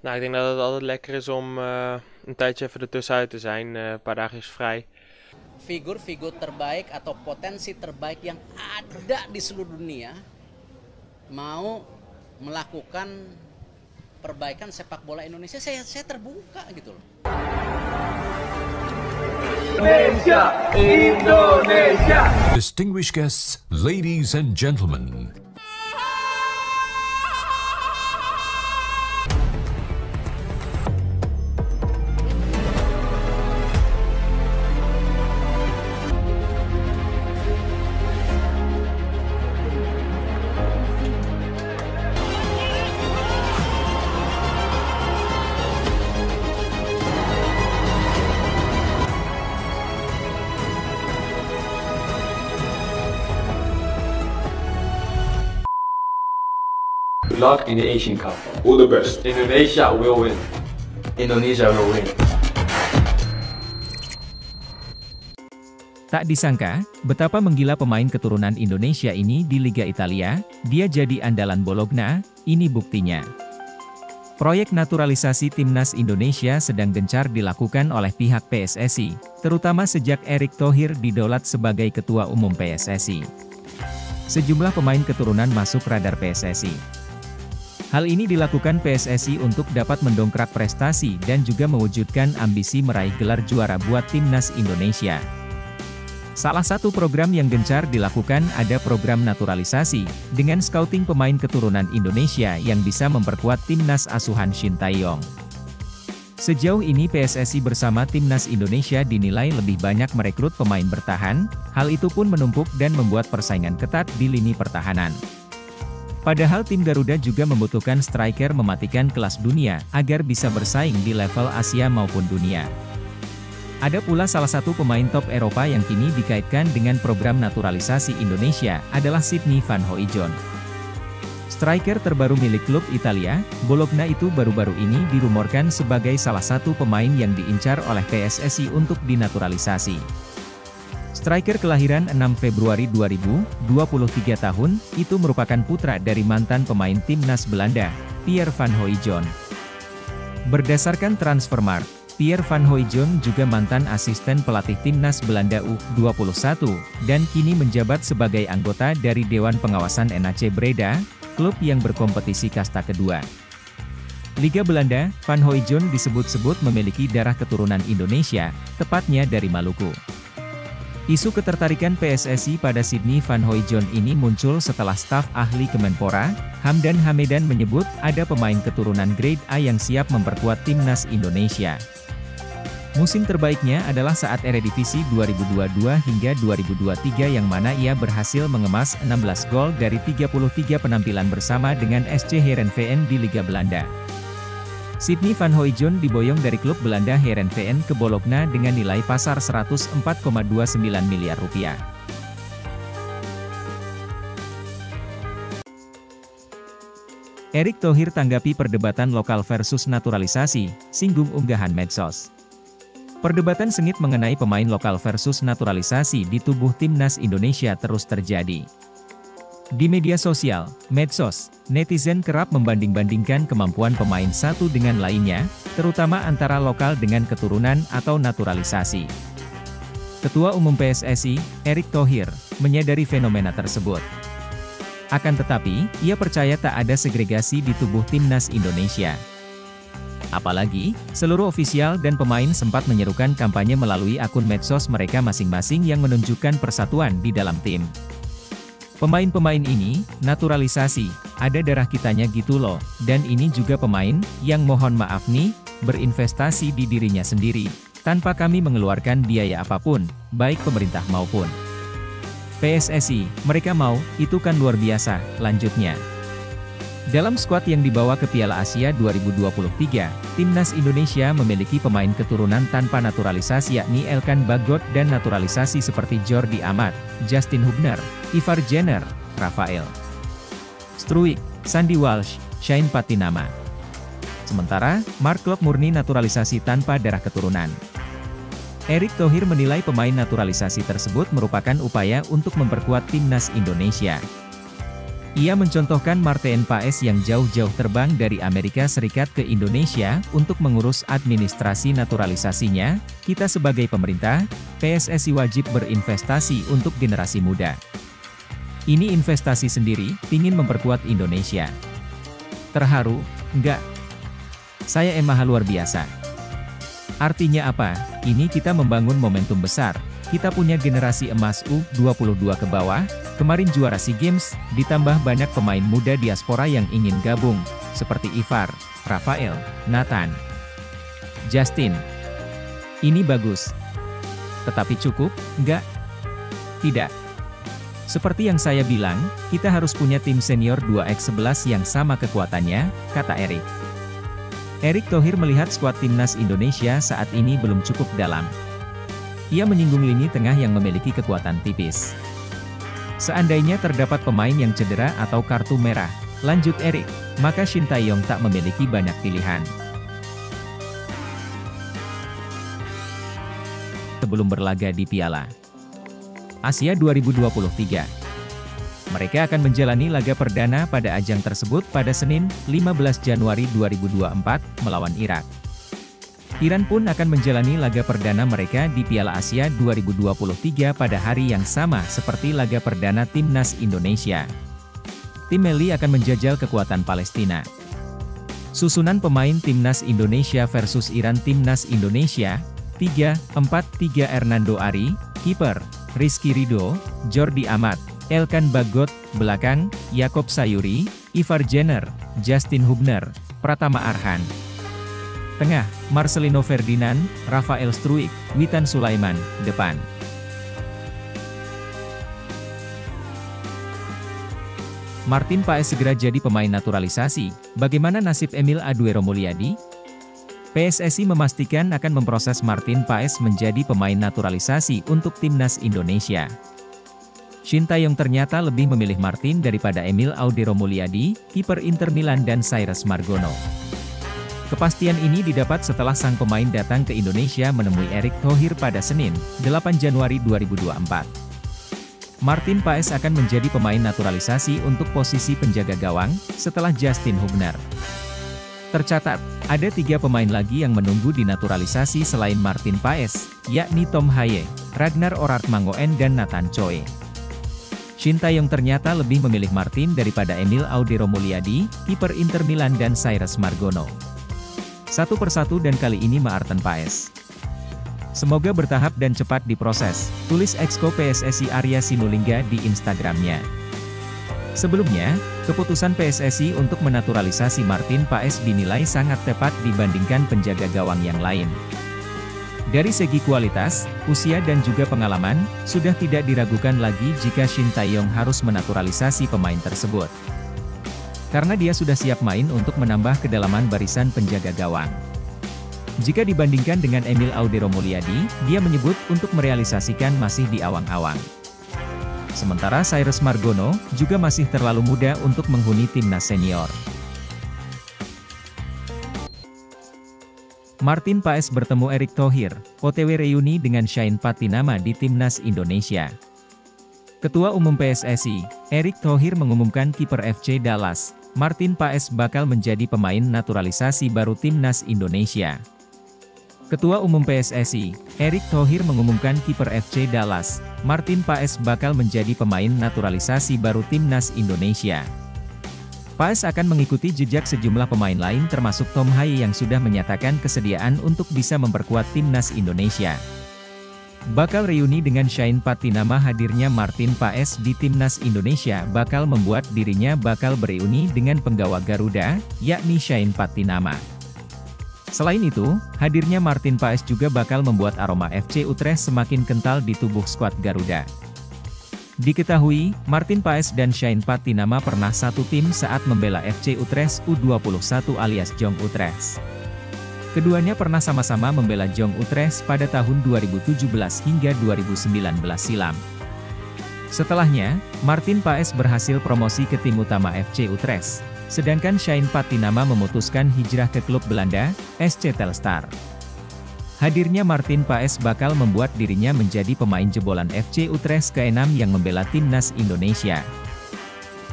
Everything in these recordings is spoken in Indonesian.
Nou, ik denk dat het altijd lekker is om een tijdje even ertussenuit te zijn. Een paar dagen is vrij. Figur-figur terbaik atau potensi terbaik yang ada di seluruh dunia mau melakukan perbaikan sepak bola Indonesia, saya terbuka gitu loh. Indonesia, Indonesia. Distinguished guests, ladies and gentlemen. Good luck in the Asian Cup. All the best. Indonesia will win. Indonesia will win. Tak disangka, betapa menggila pemain keturunan Indonesia ini di Liga Italia, dia jadi andalan Bologna, ini buktinya. Proyek naturalisasi timnas Indonesia sedang gencar dilakukan oleh pihak PSSI, terutama sejak Erick Thohir didaulat sebagai Ketua Umum PSSI. Sejumlah pemain keturunan masuk radar PSSI. Hal ini dilakukan PSSI untuk dapat mendongkrak prestasi dan juga mewujudkan ambisi meraih gelar juara buat timnas Indonesia. Salah satu program yang gencar dilakukan ada program naturalisasi, dengan scouting pemain keturunan Indonesia yang bisa memperkuat timnas asuhan Shin Tae-yong. Sejauh ini PSSI bersama timnas Indonesia dinilai lebih banyak merekrut pemain bertahan, hal itu pun menumpuk dan membuat persaingan ketat di lini pertahanan. Padahal tim Garuda juga membutuhkan striker mematikan kelas dunia, agar bisa bersaing di level Asia maupun dunia. Ada pula salah satu pemain top Eropa yang kini dikaitkan dengan program naturalisasi Indonesia, adalah Sydney Van Hooijdonk. Striker terbaru milik klub Italia, Bologna itu baru-baru ini dirumorkan sebagai salah satu pemain yang diincar oleh PSSI untuk dinaturalisasi. Striker kelahiran 6 Februari 2000, 23 tahun, itu merupakan putra dari mantan pemain timnas Belanda, Pierre Van Hooijdonk. Berdasarkan Transfermarkt, Pierre Van Hooijdonk juga mantan asisten pelatih timnas Belanda U21, dan kini menjabat sebagai anggota dari Dewan Pengawasan NAC Breda, klub yang berkompetisi kasta kedua. Liga Belanda, Van Hooijdonk disebut-sebut memiliki darah keturunan Indonesia, tepatnya dari Maluku. Isu ketertarikan PSSI pada Sydney Van Hooijdonk ini muncul setelah staf ahli Kemenpora, Hamdan Hamedan menyebut ada pemain keturunan grade A yang siap memperkuat timnas Indonesia. Musim terbaiknya adalah saat Eredivisie 2022 hingga 2023 yang mana ia berhasil mengemas 16 gol dari 33 penampilan bersama dengan SC Heerenveen di Liga Belanda. Sydney Van Hooijdonk diboyong dari klub Belanda Heerenveen ke Bologna dengan nilai pasar 104,29 miliar rupiah. Erick Thohir tanggapi perdebatan lokal versus naturalisasi, singgung unggahan medsos. Perdebatan sengit mengenai pemain lokal versus naturalisasi di tubuh timnas Indonesia terus terjadi. Di media sosial, medsos, netizen kerap membanding-bandingkan kemampuan pemain satu dengan lainnya, terutama antara lokal dengan keturunan atau naturalisasi. Ketua Umum PSSI, Erick Thohir, menyadari fenomena tersebut. Akan tetapi, ia percaya tak ada segregasi di tubuh timnas Indonesia. Apalagi, seluruh ofisial dan pemain sempat menyerukan kampanye melalui akun medsos mereka masing-masing yang menunjukkan persatuan di dalam tim. Pemain-pemain ini, naturalisasi, ada darah kitanya gitu loh, dan ini juga pemain, yang mohon maaf nih, berinvestasi di dirinya sendiri, tanpa kami mengeluarkan biaya apapun, baik pemerintah maupun PSSI, mereka mau, itu kan luar biasa, lanjutnya. Dalam skuad yang dibawa ke Piala Asia 2023, timnas Indonesia memiliki pemain keturunan tanpa naturalisasi yakni Elkan Bagot dan naturalisasi seperti Jordi Amat, Justin Hubner, Ivar Jenner, Rafael Struijk, Sandy Walsh, Shane Patinama. Sementara, Mark Klok murni naturalisasi tanpa darah keturunan. Erick Thohir menilai pemain naturalisasi tersebut merupakan upaya untuk memperkuat timnas Indonesia. Ia mencontohkan Martin Paes yang jauh-jauh terbang dari Amerika Serikat ke Indonesia untuk mengurus administrasi naturalisasinya. Kita sebagai pemerintah, PSSI wajib berinvestasi untuk generasi muda. Ini investasi sendiri, ingin memperkuat Indonesia. Terharu? Enggak. Saya emaha luar biasa. Artinya apa? Ini kita membangun momentum besar. Kita punya generasi emas U22 ke bawah, kemarin juara SEA Games, ditambah banyak pemain muda diaspora yang ingin gabung, seperti Ivar, Rafael, Nathan, Justin. Ini bagus. Tetapi cukup, enggak? Tidak. Seperti yang saya bilang, kita harus punya tim senior 2x11 yang sama kekuatannya, kata Erick. Erick Thohir melihat skuad timnas Indonesia saat ini belum cukup dalam. Ia menyinggung lini tengah yang memiliki kekuatan tipis. Seandainya terdapat pemain yang cedera atau kartu merah, lanjut Erick, maka Shin Tae-yong tak memiliki banyak pilihan. Sebelum berlaga di Piala Asia 2023, mereka akan menjalani laga perdana pada ajang tersebut pada Senin, 15 Januari 2024, melawan Irak. Iran pun akan menjalani laga perdana mereka di Piala Asia 2023 pada hari yang sama seperti laga perdana Timnas Indonesia. Tim Meli akan menjajal kekuatan Palestina. Susunan pemain Timnas Indonesia versus Iran. Timnas Indonesia, 3-4-3 Hernando Ari, kiper, Rizky Ridho, Jordi Amat, Elkan Bagot, belakang, Yakob Sayuri, Ivar Jenner, Justin Hubner, Pratama Arhan. Tengah, Marcelino Ferdinand, Rafael Struijk, Witan Sulaiman, depan. Martin Paes segera jadi pemain naturalisasi, bagaimana nasib Emil Aduero Mulyadi? PSSI memastikan akan memproses Martin Paes menjadi pemain naturalisasi untuk Timnas Indonesia. Shin Tae-yong ternyata lebih memilih Martin daripada Emil Aduero Mulyadi, kiper Inter Milan dan Cyrus Margono. Kepastian ini didapat setelah sang pemain datang ke Indonesia menemui Erick Thohir pada Senin, 8 Januari 2024. Martin Paes akan menjadi pemain naturalisasi untuk posisi penjaga gawang, setelah Justin Hubner. Tercatat, ada 3 pemain lagi yang menunggu dinaturalisasi selain Martin Paes, yakni Tom Haye, Ragnar Orard Mangoen dan Nathan Choi. Shin Tae-yong ternyata lebih memilih Martin daripada Emil Aduero Mulyadi, kiper Inter Milan dan Cyrus Margono. Satu persatu dan kali ini Martin Paes. Semoga bertahap dan cepat diproses, tulis Exco PSSI Arya Sinulinga di Instagramnya. Sebelumnya, keputusan PSSI untuk menaturalisasi Martin Paes dinilai sangat tepat dibandingkan penjaga gawang yang lain. Dari segi kualitas, usia dan juga pengalaman, sudah tidak diragukan lagi jika Shin Tae-yong harus menaturalisasi pemain tersebut. Karena dia sudah siap main untuk menambah kedalaman barisan penjaga gawang. Jika dibandingkan dengan Emil Aduero Mulyadi, dia menyebut untuk merealisasikan masih di awang-awang. Sementara Cyrus Margono, juga masih terlalu muda untuk menghuni timnas senior. Martin Paes bertemu Erick Thohir, OTW reuni dengan Shane Patinama di Timnas Indonesia. Ketua Umum PSSI, Erick Thohir mengumumkan kiper FC Dallas, Martin Paes bakal menjadi pemain naturalisasi baru Timnas Indonesia. Ketua Umum PSSI, Erick Thohir mengumumkan kiper FC Dallas, Martin Paes bakal menjadi pemain naturalisasi baru Timnas Indonesia. Paes akan mengikuti jejak sejumlah pemain lain termasuk Tom Haye yang sudah menyatakan kesediaan untuk bisa memperkuat Timnas Indonesia. Bakal reuni dengan Shane Patinama. Hadirnya Martin Paes di Timnas Indonesia bakal membuat dirinya bakal bereuni dengan penggawa Garuda, yakni Shane Patinama. Selain itu, hadirnya Martin Paes juga bakal membuat aroma FC Utrecht semakin kental di tubuh skuad Garuda. Diketahui, Martin Paes dan Shane Patinama pernah satu tim saat membela FC Utrecht U21 alias Jong Utrecht. Keduanya pernah sama-sama membela Jong Utrecht pada tahun 2017 hingga 2019 silam. Setelahnya, Martin Paes berhasil promosi ke tim utama FC Utrecht, sedangkan Shane Patinama memutuskan hijrah ke klub Belanda, SC Telstar. Hadirnya Martin Paes bakal membuat dirinya menjadi pemain jebolan FC Utrecht ke-6 yang membela Timnas Indonesia.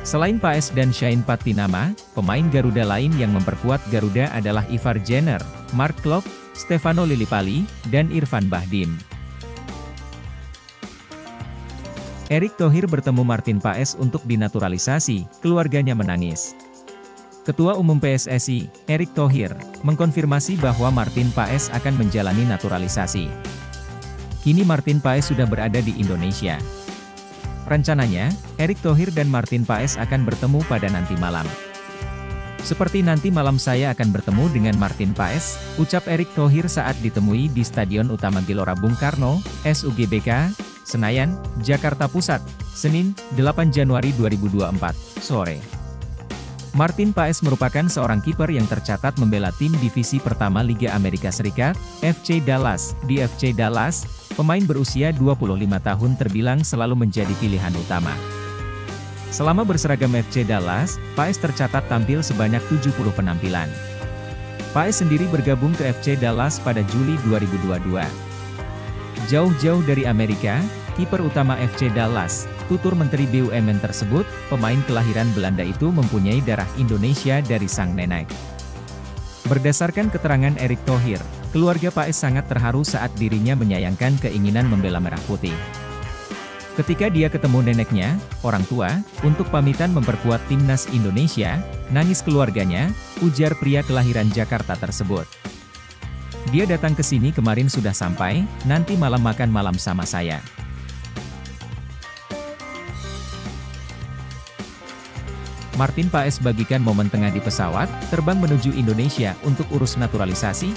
Selain Paes dan Shain Patinama, pemain Garuda lain yang memperkuat Garuda adalah Ivar Jenner, Mark Klok, Stefano Lillipali, dan Irfan Bahdim. Erick Thohir bertemu Martin Paes untuk dinaturalisasi, keluarganya menangis. Ketua Umum PSSI, Erick Thohir, mengkonfirmasi bahwa Martin Paes akan menjalani naturalisasi. Kini Martin Paes sudah berada di Indonesia. Rencananya, Erick Thohir dan Martin Paes akan bertemu pada nanti malam. Seperti nanti malam saya akan bertemu dengan Martin Paes, ucap Erick Thohir saat ditemui di Stadion Utama Gelora Bung Karno, SUGBK, Senayan, Jakarta Pusat, Senin, 8 Januari 2024, sore. Martin Paes merupakan seorang kiper yang tercatat membela tim divisi pertama Liga Amerika Serikat, FC Dallas. Di FC Dallas, pemain berusia 25 tahun terbilang selalu menjadi pilihan utama. Selama berseragam FC Dallas, Paes tercatat tampil sebanyak 70 penampilan. Paes sendiri bergabung ke FC Dallas pada Juli 2022. Jauh-jauh dari Amerika, kiper utama FC Dallas, tutur Menteri BUMN tersebut, pemain kelahiran Belanda itu mempunyai darah Indonesia dari sang nenek. Berdasarkan keterangan Erick Thohir, keluarga Paes sangat terharu saat dirinya menyayangkan keinginan membela Merah Putih. Ketika dia ketemu neneknya, orang tua, untuk pamitan memperkuat timnas Indonesia, nangis keluarganya, ujar pria kelahiran Jakarta tersebut. Dia datang ke sini kemarin sudah sampai, nanti malam makan malam sama saya. Martin Paes bagikan momen tengah di pesawat, terbang menuju Indonesia untuk urus naturalisasi.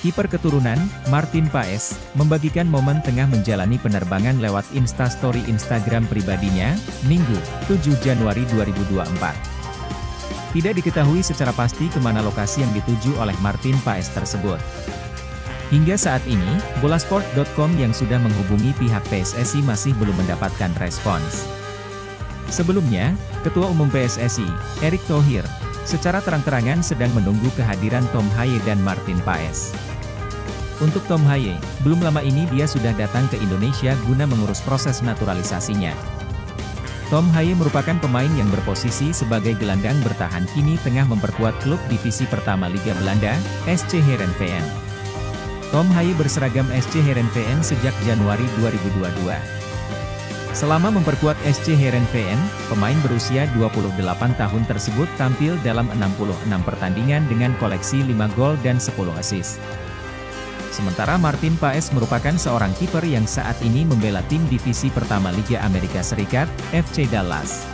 Kiper keturunan, Martin Paes, membagikan momen tengah menjalani penerbangan lewat Instastory Instagram pribadinya, Minggu, 7 Januari 2024. Tidak diketahui secara pasti kemana lokasi yang dituju oleh Martin Paes tersebut. Hingga saat ini, Bolasport.com yang sudah menghubungi pihak PSSI masih belum mendapatkan respons. Sebelumnya, Ketua Umum PSSI, Erick Thohir, secara terang-terangan sedang menunggu kehadiran Tom Haye dan Martin Paes. Untuk Tom Haye, belum lama ini dia sudah datang ke Indonesia guna mengurus proses naturalisasinya. Tom Haye merupakan pemain yang berposisi sebagai gelandang bertahan kini tengah memperkuat klub divisi pertama Liga Belanda, SC Heerenveen. Tom Haye berseragam SC Heerenveen sejak Januari 2022. Selama memperkuat SC Heerenveen, pemain berusia 28 tahun tersebut tampil dalam 66 pertandingan dengan koleksi 5 gol dan 10 assist. Sementara Martin Paes merupakan seorang kiper yang saat ini membela tim divisi pertama Liga Amerika Serikat, FC Dallas.